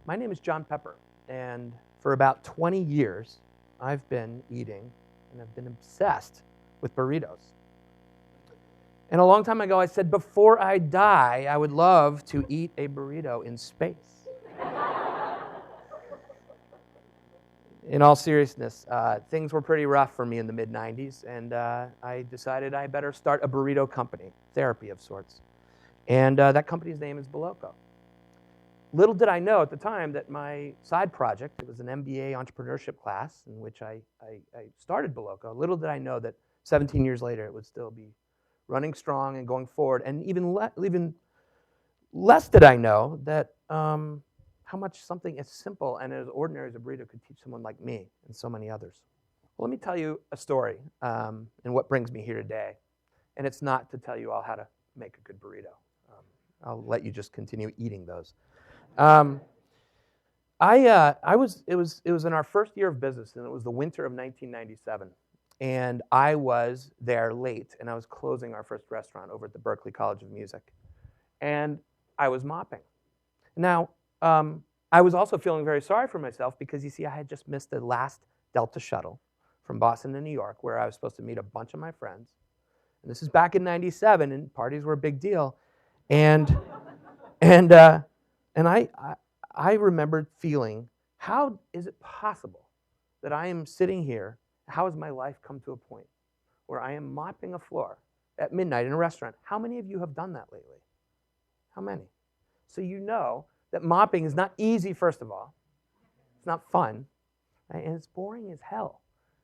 My name is John Pepper, and for about 20 years, I've been eating and I've been obsessed with burritos. And a long time ago, I said, before I die, I would love to eat a burrito in space. In all seriousness, things were pretty rough for me in the mid-90s, and I decided I better start a burrito company, therapy of sorts. And that company's name is Boloco. Little did I know at the time that my side project, it was an MBA entrepreneurship class in which I started Boloco. Little did I know that 17 years later it would still be running strong and going forward. And even less did I know that how much something as simple and as ordinary as a burrito could teach someone like me and so many others. Well, let me tell you a story and what brings me here today. And it's not to tell you all how to make a good burrito. I'll let you just continue eating those. It was in our first year of business, and it was the winter of 1997. And I was there late, and I was closing our first restaurant over at the Berklee College of Music. And I was mopping. Now, I was also feeling very sorry for myself because, you see, I had just missed the last Delta shuttle from Boston to New York, where I was supposed to meet a bunch of my friends. And this is back in 97, and parties were a big deal. And I remembered feeling, how is it possible that I am sitting here? How has my life come to a point where I am mopping a floor at midnight in a restaurant? How many of you have done that lately? How many? So you know that mopping is not easy, first of all. It's not fun, right? And it's boring as hell.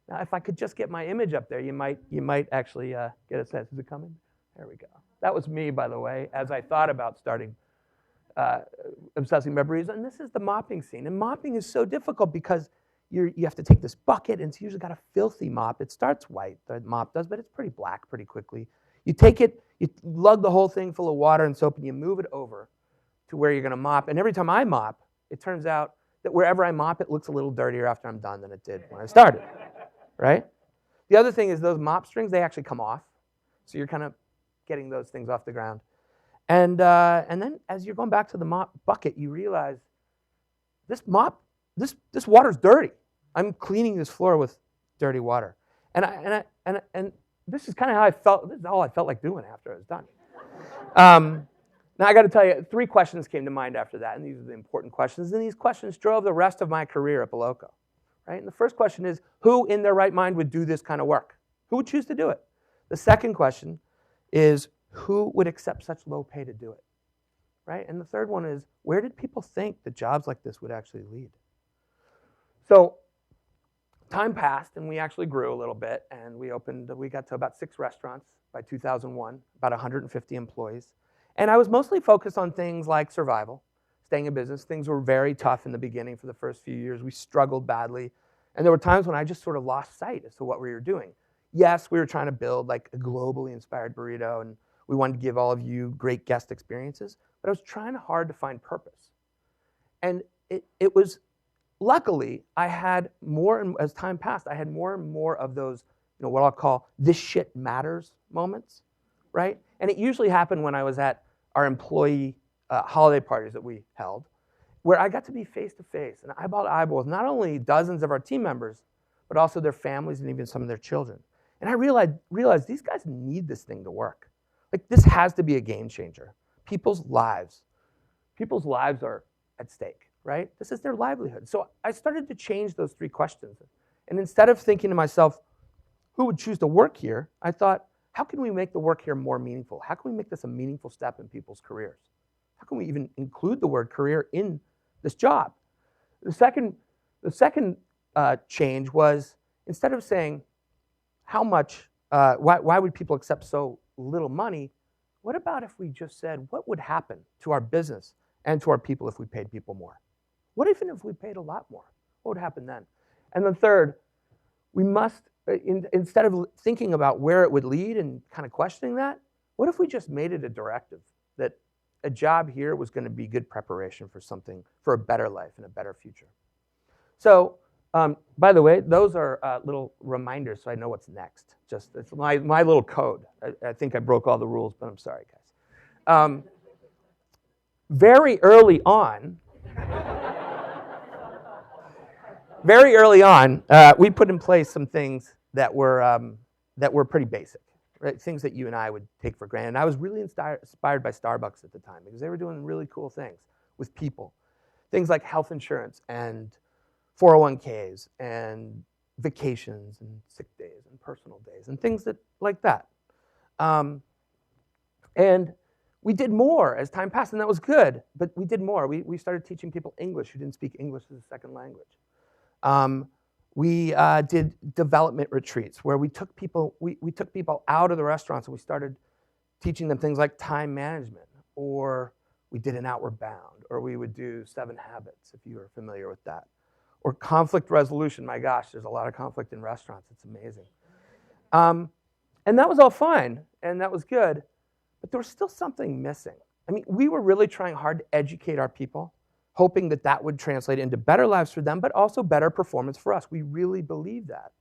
Now, if I could just get my image up there, you might actually get a sense. Is it coming? There we go. That was me, by the way, as I thought about starting obsessing about burritos. And this is the mopping scene. And mopping is so difficult because you have to take this bucket, and it's usually got a filthy mop. It starts white, the mop does, but it's pretty black pretty quickly. You take it, you lug the whole thing full of water and soap, and you move it over to where you're going to mop. And every time I mop, it turns out that wherever I mop, it looks a little dirtier after I'm done than it did when I started, right? The other thing is those mop strings, they actually come off. So you're kind of getting those things off the ground. And then as you're going back to the mop bucket, you realize this water's dirty. I'm cleaning this floor with dirty water. And this is kind of how I felt. This is all I felt like doing after I was done. Now I got to tell you, 3 questions came to mind after that, and these are the important questions. And these questions drove the rest of my career at Boloco, right? And the first question is, who in their right mind would do this kind of work? Who would choose to do it? The second question is, who would accept such low pay to do it, right? And the third one is, where did people think that jobs like this would actually lead? So time passed, and we actually grew a little bit, and we got to about 6 restaurants by 2001, about 150 employees. And I was mostly focused on things like survival, staying in business. Things were very tough in the beginning for the first few years. We struggled badly. And there were times when I just sort of lost sight as to what we were doing. Yes, we were trying to build like a globally inspired burrito, and we wanted to give all of you great guest experiences, but I was trying hard to find purpose. And it was, luckily, I had more, and as time passed, I had more and more of those, what I'll call this shit matters moments, right? And it usually happened when I was at our employee holiday parties that we held, where I got to be face-to-face and eyeball to eyeball with not only dozens of our team members, but also their families and even some of their children. And I realized these guys need this thing to work. Like, this has to be a game changer. People's lives are at stake, right? This is their livelihood. So I started to change those 3 questions. And instead of thinking to myself, who would choose to work here, I thought, how can we make the work here more meaningful? How can we make this a meaningful step in people's careers? How can we even include the word career in this job? The second change was, instead of saying, how much, why would people accept so little money? What about if we just said, what would happen to our business and to our people if we paid people more? What even if we paid a lot more? What would happen then? And then third, we must, instead of thinking about where it would lead and kind of questioning that, what if we just made it a directive that a job here was going to be good preparation for something, for a better life and a better future? So, by the way, those are little reminders so I know what's next. Just, it's my little code. I think I broke all the rules, but I'm sorry, guys. Very early on, very early on, we put in place some things that were pretty basic, right? Things that you and I would take for granted. And I was really inspired by Starbucks at the time because they were doing really cool things with people. Things like health insurance and 401ks and vacations and sick days and personal days and things like that. And we did more as time passed, and that was good, but we did more. We started teaching people English who didn't speak English as a second language. We did development retreats where we took people out of the restaurants and we started teaching them things like time management, or we did an Outward Bound, or we would do 7 Habits, if you are familiar with that, or conflict resolution. My gosh, there's a lot of conflict in restaurants. It's amazing. And that was all fine, and that was good, but there was still something missing. I mean, we were really trying hard to educate our people, hoping that that would translate into better lives for them, but also better performance for us. We really believed that.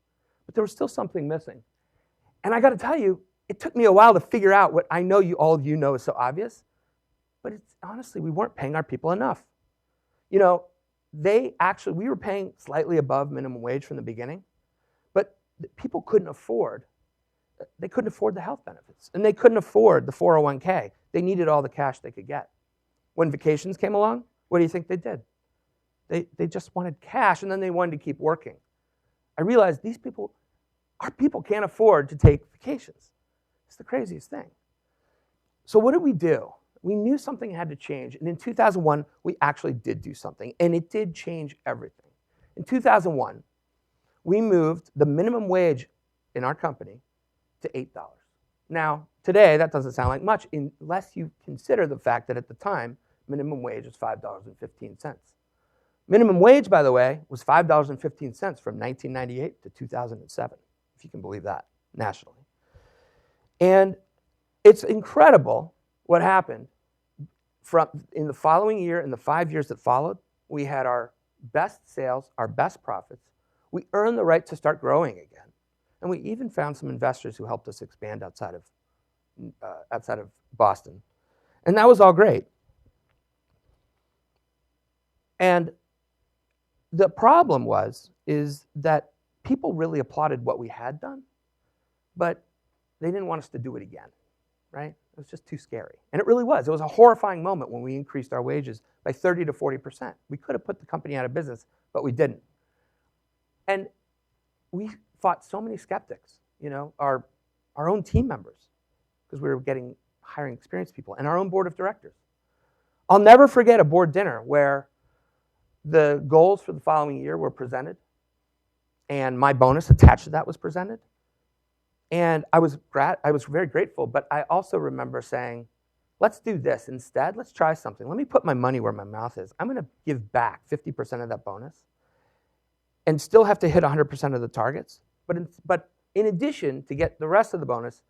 But there was still something missing. And I got to tell you, it took me a while to figure out what I know all of you know is so obvious, but it's honestly, we weren't paying our people enough. You know, we were paying slightly above minimum wage from the beginning, but people couldn't afford the health benefits, and they couldn't afford the 401k. They needed all the cash they could get. When vacations came along, what do you think they did? They just wanted cash, and then they wanted to keep working. I realized our people can't afford to take vacations. It's the craziest thing. So what did we do? We knew something had to change, and in 2001, we actually did do something, and it did change everything. In 2001, we moved the minimum wage in our company to $8. Now, today, that doesn't sound like much unless you consider the fact that at the time, minimum wage was $5.15. Minimum wage, by the way, was $5.15 from 1998 to 2007, if you can believe that, nationally. And it's incredible what happened. In the following year, in the 5 years that followed, we had our best sales, our best profits. We earned the right to start growing again. And we even found some investors who helped us expand outside of Boston. And that was all great. And the problem is that people really applauded what we had done, but they didn't want us to do it again, right? It was just too scary. And it really was. It was a horrifying moment when we increased our wages by 30 to 40%. We could have put the company out of business, but we didn't. And we fought so many skeptics, our own team members, because we were hiring experienced people, and our own board of directors. I'll never forget a board dinner where the goals for the following year were presented, and my bonus attached to that was presented. And I was very grateful, but I also remember saying, let's do this instead. Let's try something. Let me put my money where my mouth is. I'm going to give back 50% of that bonus and still have to hit 100% of the targets. But in addition, to get the rest of the bonus,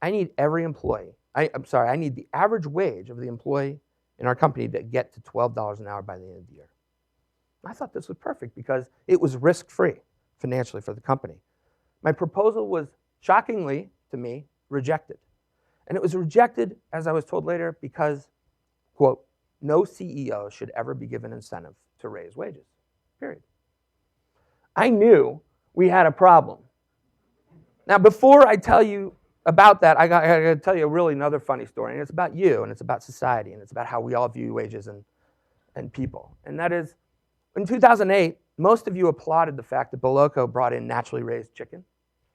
I need every employee. I need the average wage of the employee in our company to get to $12 an hour by the end of the year. I thought this was perfect because it was risk-free financially for the company. My proposal was, shockingly to me, rejected. And it was rejected, as I was told later, because, quote, no CEO should ever be given incentive to raise wages, period. I knew we had a problem. Now, before I tell you about that, I got to tell you another funny story, and it's about you, and it's about society, and it's about how we all view wages and people. And that is, in 2008, most of you applauded the fact that Boloco brought in naturally raised chicken,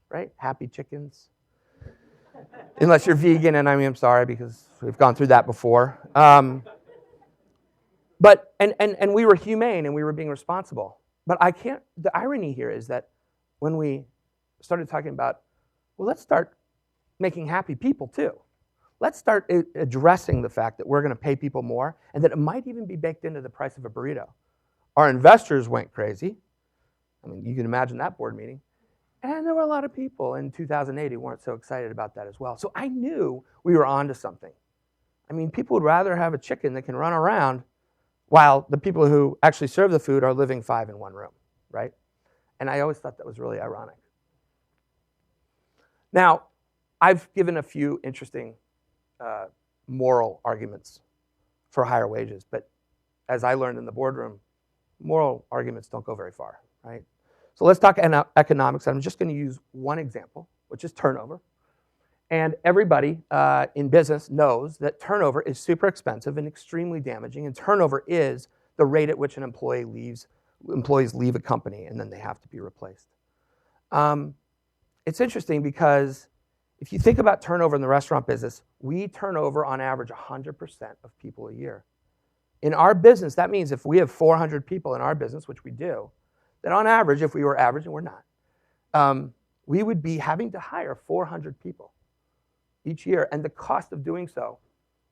right? Happy chickens. Unless you're vegan, and I'm sorry, because we've gone through that before. But we were humane, and we were being responsible. But the irony here is that when we started talking about, well, let's start making happy people too. Let's start addressing the fact that we're going to pay people more, and that it might even be baked into the price of a burrito. Our investors went crazy. I mean, you can imagine that board meeting. And there were a lot of people in 2008 who weren't so excited about that as well. So I knew we were onto something. I mean, people would rather have a chicken that can run around while the people who actually serve the food are living 5 in one room, right? And I always thought that was really ironic. Now, I've given a few interesting moral arguments for higher wages, but as I learned in the boardroom, moral arguments don't go very far. right? So let's talk economics. I'm just going to use one example, which is turnover. And everybody in business knows that turnover is super expensive and extremely damaging, and turnover is the rate at which an employees leave a company and then they have to be replaced. It's interesting because if you think about turnover in the restaurant business, we turn over on average 100% of people a year. In our business, that means if we have 400 people in our business, which we do, then on average, if we were average, and we're not, we would be having to hire 400 people each year, and the cost of doing so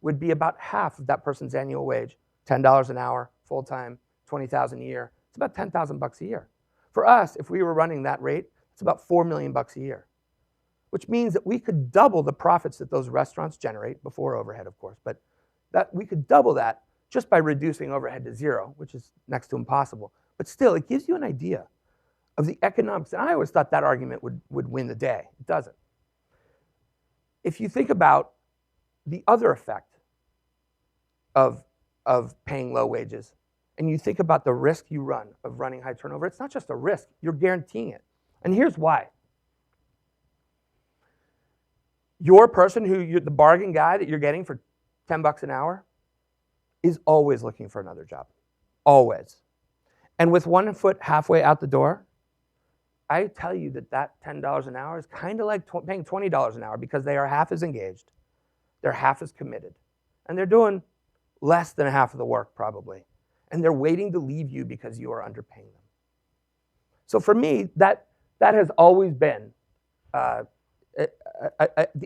would be about half of that person's annual wage, $10 an hour, full-time, $20,000 a year. It's about $10,000 a year. For us, if we were running that rate, it's about $4 million a year, which means that we could double the profits that those restaurants generate, before overhead, of course, but that we could double that just by reducing overhead to zero, which is next to impossible. But still, it gives you an idea of the economics. And I always thought that argument would win the day. It doesn't. If you think about the other effect of paying low wages, and you think about the risk you run of running high turnover, it's not just a risk, you're guaranteeing it. And here's why. Your person the bargain guy that you're getting for $10 an hour is always looking for another job. Always. And with one foot halfway out the door, I tell you that $10 an hour is kind of like paying $20 an hour, because they are half as engaged, they're half as committed, and they're doing less than half of the work probably. And they're waiting to leave you because you are underpaying them. So for me, that has always been the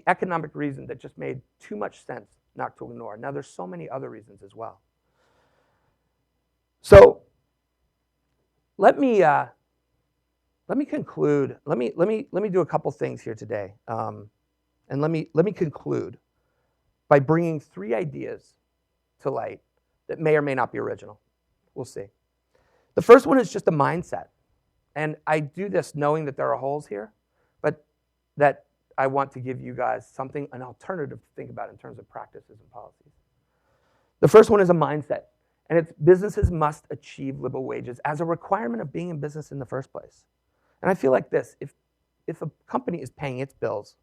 economic reason that just made too much sense not to ignore. Now there's so many other reasons as well. So let me conclude. Let me do a couple things here today, and let me conclude by bringing 3 ideas to light that may or may not be original. We'll see. The first one is just a mindset, and I do this knowing that there are holes here, but that I want to give you guys an alternative to think about in terms of practices and policies. The first one is a mindset, and it's businesses must achieve livable wages as a requirement of being in business in the first place. And I feel like this, if a company is paying its bills,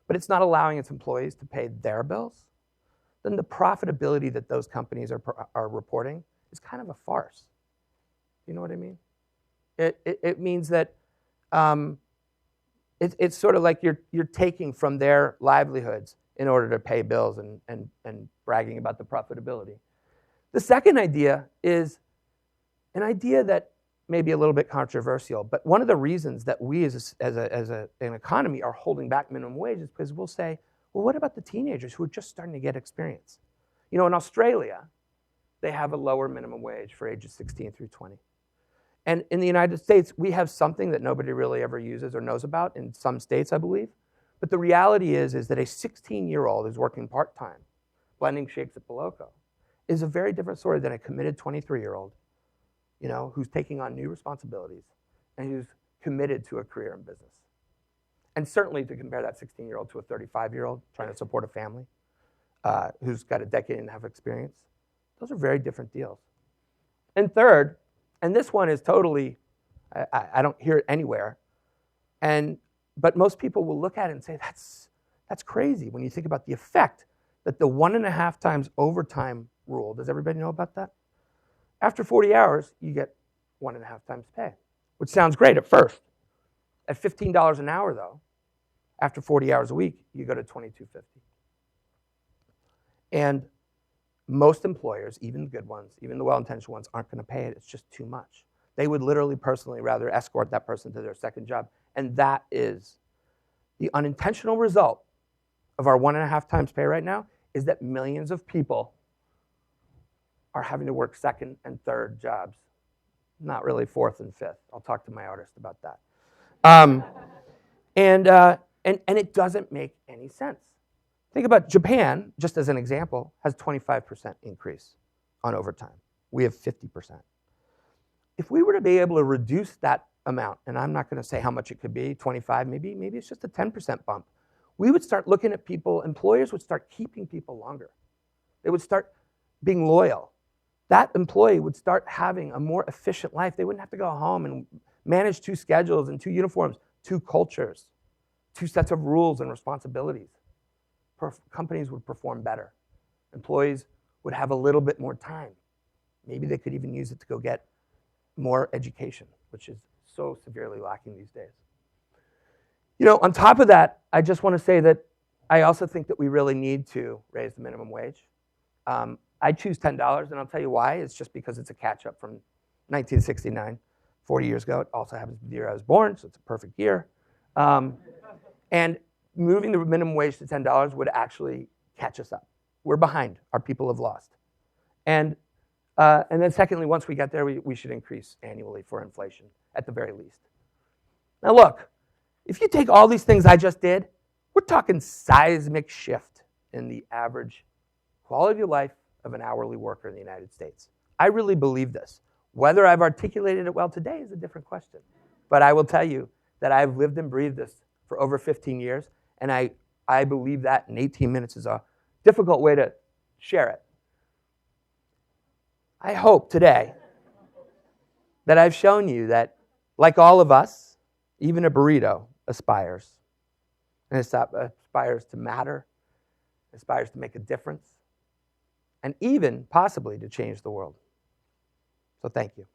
but it's not allowing its employees to pay their bills, then the profitability that those companies are reporting is kind of a farce. You know what I mean? It means that it's sort of like you're taking from their livelihoods in order to pay bills and bragging about the profitability. The second idea is an idea that may be a little bit controversial, but one of the reasons that we as an economy are holding back minimum wage is because we'll say, well, what about the teenagers who are just starting to get experience? You know, in Australia, they have a lower minimum wage for ages 16 through 20. And in the United States, we have something that nobody really ever uses or knows about in some states, I believe. But the reality is that a 16-year-old who's working part-time, blending shakes at Boloco, is a very different story than a committed 23-year-old, you know, who's taking on new responsibilities and who's committed to a career in business. And certainly to compare that 16-year-old to a 35-year-old trying to support a family who's got a decade and a half experience, those are very different deals. And third, and this one is totally, I don't hear it anywhere, but most people will look at it and say, that's crazy when you think about the effect that the 1.5 times overtime rule, does everybody know about that? After 40 hours, you get 1.5 times pay, which sounds great at first. At $15 an hour, though, after 40 hours a week, you go to $22.50. And most employers, even the good ones, even the well-intentioned ones, aren't going to pay it. It's just too much. They would literally personally rather escort that person to their second job. And that is the unintentional result of our 1.5 times pay right now, is that millions of people are having to work second and third jobs, not really fourth and fifth. I'll talk to my artist about that. And it doesn't make any sense. Think about Japan, just as an example, has 25% increase on overtime. We have 50%. If we were to be able to reduce that amount, and I'm not going to say how much it could be, 25, maybe it's just a 10% bump, we would start looking at people, employers would start keeping people longer. They would start being loyal. that employee would start having a more efficient life. They wouldn't have to go home and manage 2 schedules and 2 uniforms, 2 cultures, 2 sets of rules and responsibilities. Companies would perform better. Employees would have a little bit more time. Maybe they could even use it to go get more education, which is so severely lacking these days. You know, on top of that, I just want to say that I also think that we really need to raise the minimum wage. I choose $10, and I'll tell you why. It's just because it's a catch-up from 1969, 40 years ago. It also happens to be the year I was born, so it's a perfect year. And moving the minimum wage to $10 would actually catch us up. We're behind. Our people have lost. And then secondly, once we get there, we should increase annually for inflation, at the very least. Now look, if you take all these things I just did, we're talking seismic shift in the average quality of life of an hourly worker in the United States. I really believe this. Whether I've articulated it well today is a different question. But I will tell you that I've lived and breathed this for over 15 years, and I believe that in 18 minutes is a difficult way to share it. I hope today that I've shown you that, like all of us, even a burrito aspires. And it aspires to matter, aspires to make a difference, and even possibly to change the world. So thank you.